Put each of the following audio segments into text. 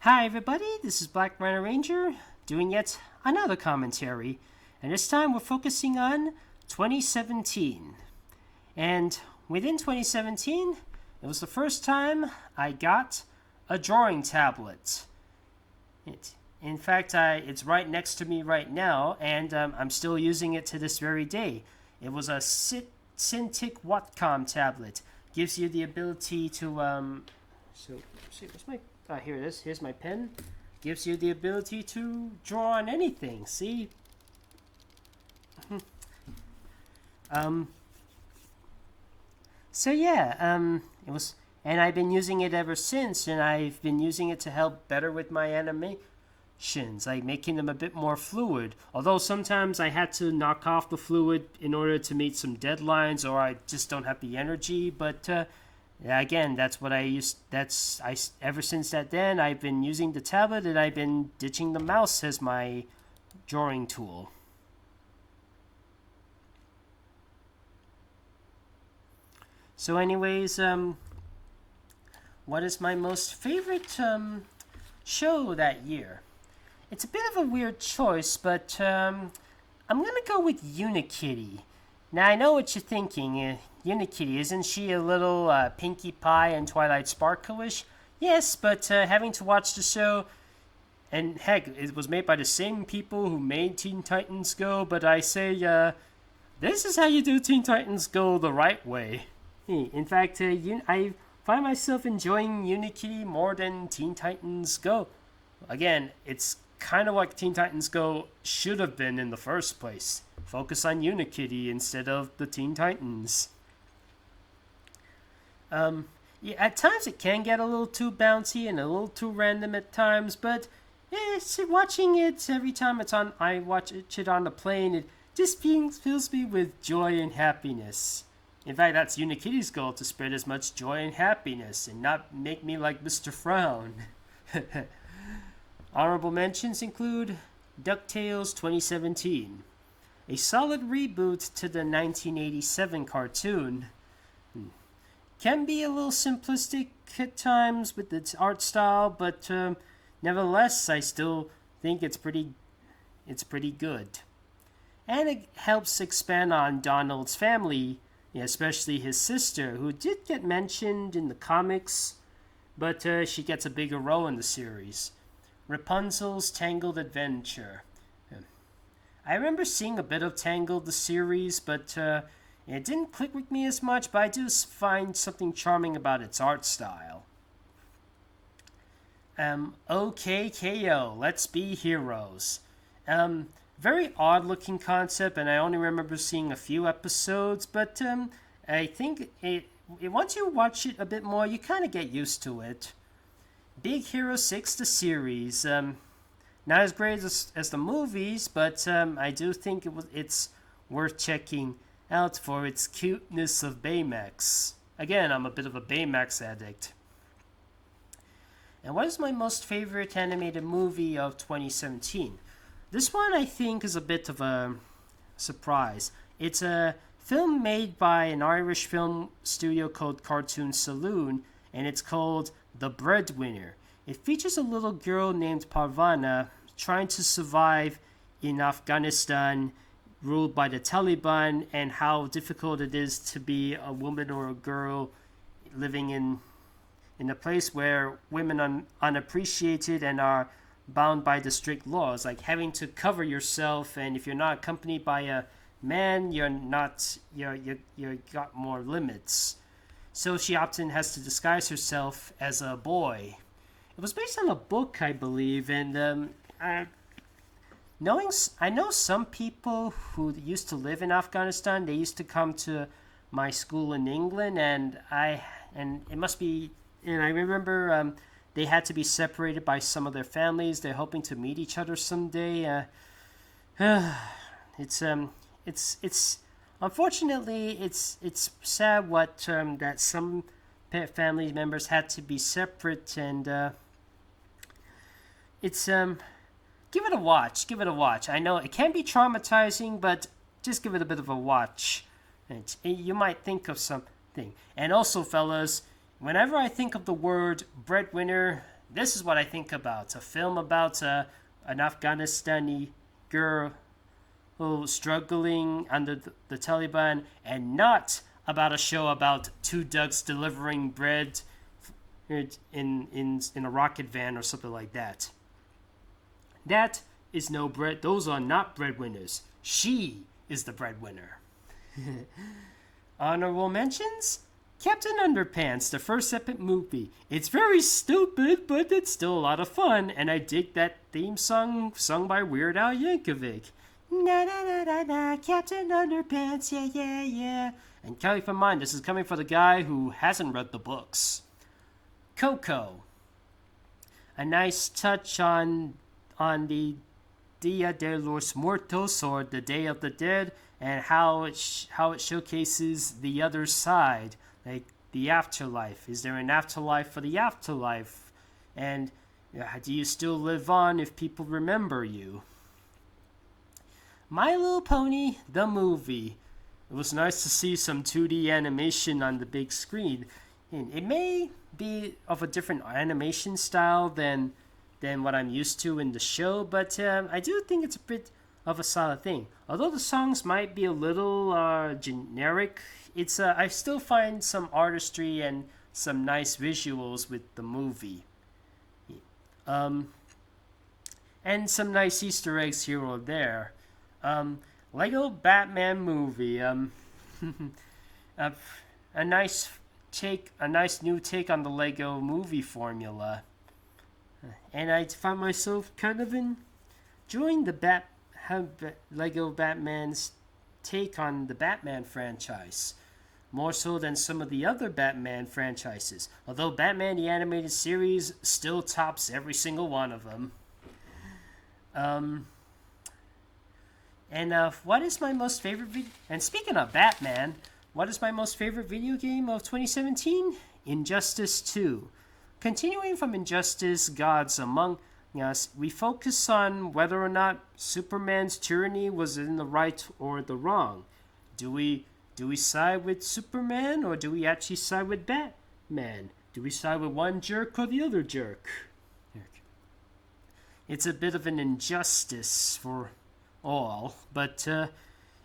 Hi everybody, this is Black Rhino Ranger doing yet another commentary, and this time we're focusing on 2017. And within 2017, it was the first time I got a drawing tablet. In fact, it's right next to me right now, and I'm still using it to this very day. It was a Cintiq Whatcom tablet. Gives you the ability to see, what's my here it is. Here's my pen. Gives you the ability to draw on anything. See? So yeah, it was, and I've been using it ever since, and I've been using it to help better with my animations, like making them a bit more fluid. Although sometimes I had to knock off the fluid in order to meet some deadlines, or I just don't have the energy. But yeah, again, that's what I used. Ever since that then, I've been using the tablet, and I've been ditching the mouse as my drawing tool. So, anyways, what is my most favorite show that year? It's a bit of a weird choice, but I'm gonna go with Unikitty. Now I know what you're thinking. Unikitty, isn't she a little Pinkie Pie and Twilight Sparkle-ish? Yes, but having to watch the show, and heck, it was made by the same people who made Teen Titans Go. But I say, this is how you do Teen Titans Go the right way. In fact, I find myself enjoying Unikitty more than Teen Titans Go. Again, it's kind of like Teen Titans Go should have been in the first place. Focus on Unikitty instead of the Teen Titans. Yeah, at times it can get a little too bouncy and a little too random at times, but watching it every time I watch it on the plane, it just fills me with joy and happiness. In fact, that's Unikitty's goal, to spread as much joy and happiness and not make me like Mr. Frown. Honorable mentions include DuckTales 2017, a solid reboot to the 1987 cartoon. Can be a little simplistic at times with its art style, but nevertheless, I still think it's pretty good. And it helps expand on Donald's family, especially his sister, who did get mentioned in the comics, but she gets a bigger role in the series. Rapunzel's Tangled Adventure. I remember seeing a bit of Tangled the series, but it didn't click with me as much, but I do find something charming about its art style. OKKO, Let's Be Heroes. Very odd looking concept, and I only remember seeing a few episodes, but I think once you watch it a bit more, you kind of get used to it. Big Hero 6, the series. Not as great as the movies, but I do think it's worth checking out for its cuteness of Baymax. Again, I'm a bit of a Baymax addict. And what is my most favorite animated movie of 2017? This one I think is a bit of a surprise. It's a film made by an Irish film studio called Cartoon Saloon, and it's called The Breadwinner. It features a little girl named Parvana trying to survive in Afghanistan ruled by the Taliban, and how difficult it is to be a woman or a girl living in a place where women are unappreciated and are bound by the strict laws, like having to cover yourself, and if you're not accompanied by a man, you're got more limits. So she often has to disguise herself as a boy. It was based on a book, I believe, and I know some people who used to live in Afghanistan. They used to come to my school in England, and it must be. And I remember they had to be separated by some of their families. They're hoping to meet each other someday. It's unfortunately it's sad what that some family members had to be separate, and it's give it a watch. Give it a watch. I know it can be traumatizing, but just give it a bit of a watch. You might think of something. And also, fellas, whenever I think of the word breadwinner, this is what I think about a film about an Afghanistani girl who's struggling under the Taliban, and not about a show about two ducks delivering bread in a rocket van or something like that. That is no bread. Those are not breadwinners. She is the breadwinner. Honorable mentions? Captain Underpants, the first epic movie. It's very stupid, but it's still a lot of fun, and I dig that theme song sung by Weird Al Yankovic. Na na na na na, Captain Underpants, yeah yeah yeah. And keep in mind, this is coming from the guy who hasn't read the books. Coco, a nice touch on the Dia de los Muertos, or the Day of the Dead, and how it showcases the other side, like the afterlife. Is there an afterlife for the afterlife? And do you still live on if people remember you? My Little Pony, the movie. It was nice to see some 2D animation on the big screen. And it may be of a different animation style than what I'm used to in the show, but I do think it's a bit of a solid thing. Although the songs might be a little generic, it's I still find some artistry and some nice visuals with the movie. And some nice Easter eggs here or there. Lego Batman movie. A nice new take on the Lego movie formula. And I found myself kind of enjoying the Lego Batman's take on the Batman franchise, more so than some of the other Batman franchises. Although Batman the Animated Series still tops every single one of them. What is my most favorite video? And speaking of Batman, what is my most favorite video game of 2017? Injustice 2. Continuing from Injustice Gods Among Us, we focus on whether or not Superman's tyranny was in the right or the wrong. Do we side with Superman, or do we actually side with Batman? Do we side with one jerk or the other jerk? It's a bit of an injustice for all, but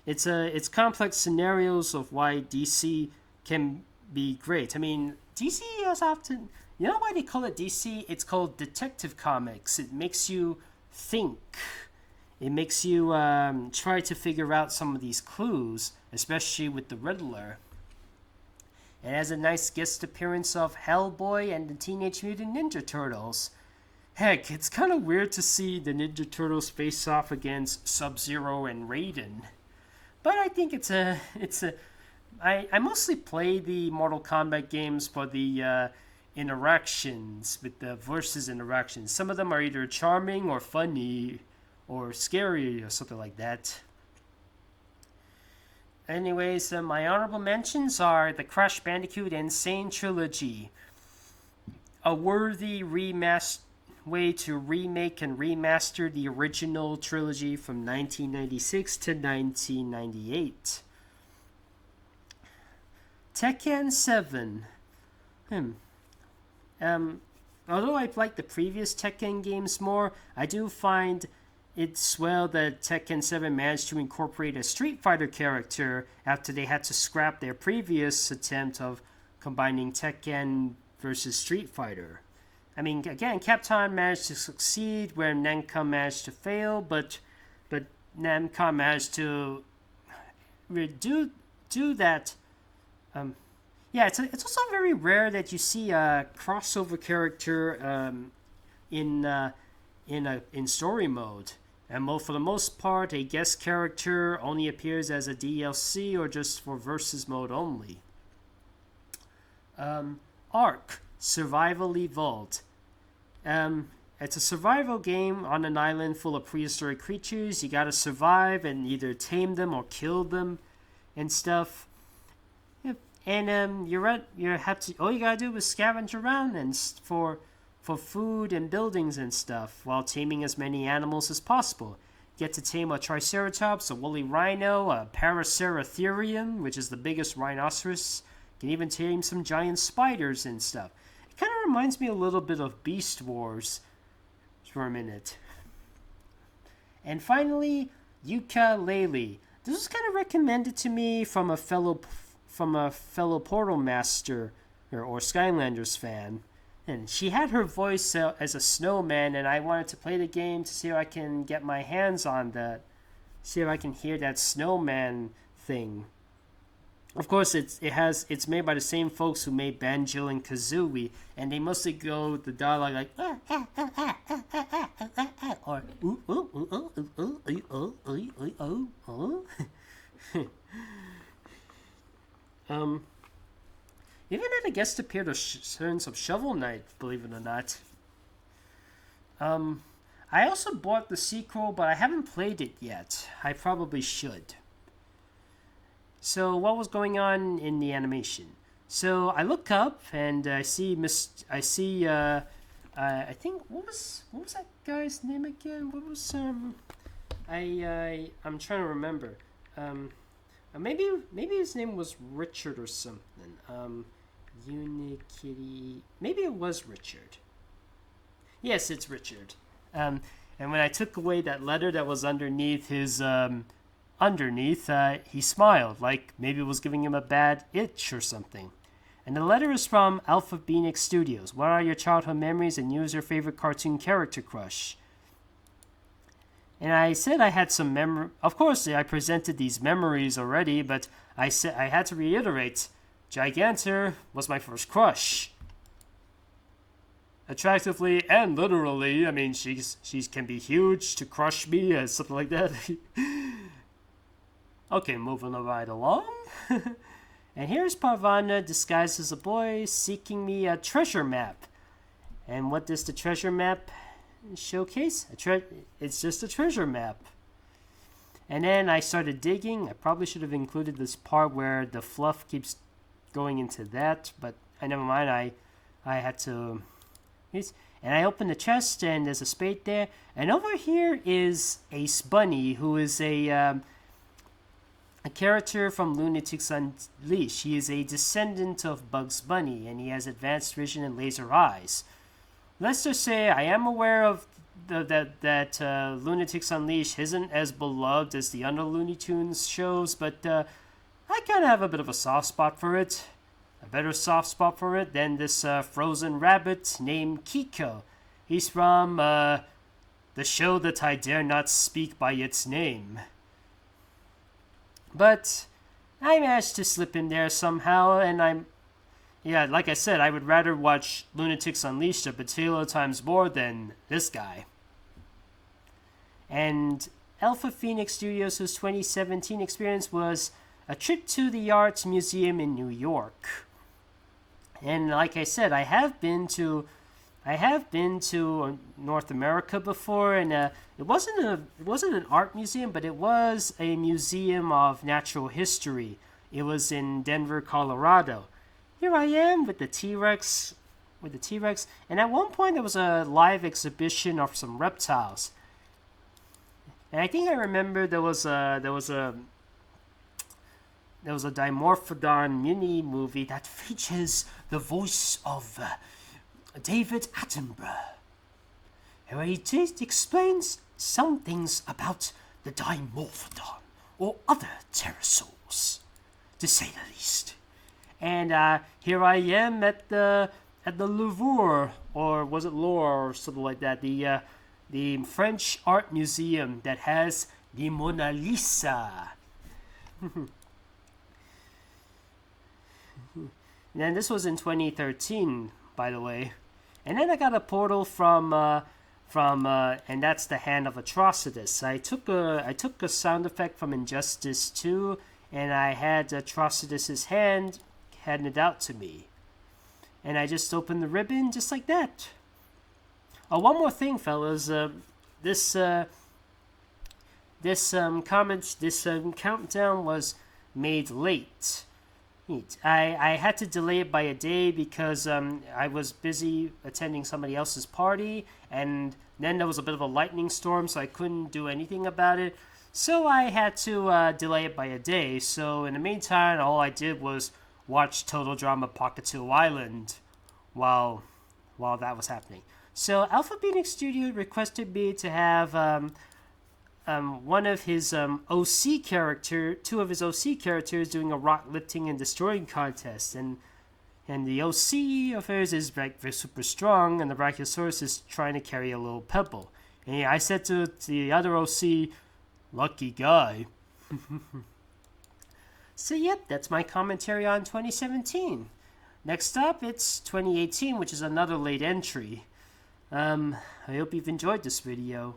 it's complex scenarios of why DC can be great. I mean, DC has often, you know why they call it DC? It's called Detective Comics. It makes you think. It makes you try to figure out some of these clues, especially with the Riddler. It has a nice guest appearance of Hellboy and the Teenage Mutant Ninja Turtles. Heck, it's kind of weird to see the Ninja Turtles face off against Sub-Zero and Raiden. But I think I mostly play the Mortal Kombat games for the interactions, with the versus interactions. Some of them are either charming or funny or scary or something like that. Anyways, my honorable mentions are the Crash Bandicoot Insane Trilogy. A worthy way to remake and remaster the original trilogy from 1996 to 1998. Tekken 7. Although I like the previous Tekken games more, I do find it swell that Tekken 7 managed to incorporate a Street Fighter character after they had to scrap their previous attempt of combining Tekken versus Street Fighter. I mean, again, Capcom managed to succeed where Namco managed to fail, but Namco managed to do that. It's also very rare that you see a crossover character in story mode, and for the most part, a guest character only appears as a DLC or just for versus mode only. Ark Survival Evolved. It's a survival game on an island full of prehistoric creatures. You gotta survive and either tame them or kill them and stuff. And all you gotta do is scavenge around and for food and buildings and stuff while taming as many animals as possible. Get to tame a Triceratops, a woolly rhino, a Paraceratherium, which is the biggest rhinoceros. You can even tame some giant spiders and stuff. It kind of reminds me a little bit of Beast Wars for a minute. And finally, Ukulele. This was kind of recommended to me from a fellow Portal Master or Skylanders fan. And she had her voice as a snowman, and I wanted to play the game to see if I can get my hands on that. See if I can hear that snowman thing. Of course, it's made by the same folks who made Banjo and Kazooie, and they mostly go the dialogue like or ooh ooh ooh ooh ooh ooh ooh ooh ooh. Even had a guest appearance of Shovel Knight, believe it or not. I also bought the sequel, but I haven't played it yet. I probably should. So what was going on in the animation? So I look up and I see I think what was that guy's name again? What was I'm trying to remember. Maybe his name was Richard or something. Unikitty. Maybe it was Richard. Yes, it's Richard. And when I took away that letter that was underneath his he smiled, like maybe it was giving him a bad itch or something. And the letter is from Alpha Phoenix Studios. What are your childhood memories and use your favorite cartoon character crush? And I said I had some memory. Of course, I presented these memories already, but I said I had to reiterate. Gigantor was my first crush. Attractively and literally, I mean, she can be huge to crush me, something like that. Okay, moving right along. And here's Parvana disguised as a boy seeking me a treasure map. And what does the treasure map showcase? It's just a treasure map. And then I started digging. I probably should have included this part where the fluff keeps going into that, but never mind. I had to. And I opened the chest, and there's a spade there. And over here is Ace Bunny, who is a character from Lunatics Unleashed. He is a descendant of Bugs Bunny, and he has advanced vision and laser eyes. Let's just say I am aware of that Lunatics Unleashed isn't as beloved as the other Looney Tunes shows, but I kind of have a bit of a soft spot for it. A better soft spot for it than this frozen rabbit named Kiko. He's from the show that I dare not speak by its name. But I managed to slip in there somehow, and like I said, I would rather watch Lunatics Unleashed a batillion times more than this guy. And Alpha Phoenix Studios' 2017 experience was a trip to the Art Museum in New York. And like I said, I have been to North America before, and it wasn't an art museum, but it was a museum of natural history. It was in Denver, Colorado. Here I am with the T-Rex, and at one point there was a live exhibition of some reptiles. And I think I remember there was a Dimorphodon mini movie that features the voice of David Attenborough, where he explains some things about the Dimorphodon or other pterosaurs, to say the least. And here I am at the Louvre, or was it Louvre or something like that, the French art museum that has the Mona Lisa. And this was in 2013, by the way. And then I got a portal from and that's the Hand of Atrocitus. I took a sound effect from Injustice 2, and I had Atrocitus's hand handed out to me. And I just opened the ribbon just like that. Oh, one more thing, fellas. This countdown was made late. I had to delay it by a day because I was busy attending somebody else's party, and then there was a bit of a lightning storm, so I couldn't do anything about it. So I had to delay it by a day. So in the meantime, all I did was watch Total Drama Pocket 2 Island, while that was happening. So Alpha Phoenix Studio requested me to have one of his two of his OC characters doing a rock lifting and destroying contest, and the OC of hers is like super strong, and the Brachiosaurus is trying to carry a little pebble. And I said to the other OC, "Lucky guy." So yep, that's my commentary on 2017. Next up, it's 2018, which is another late entry. I hope you've enjoyed this video.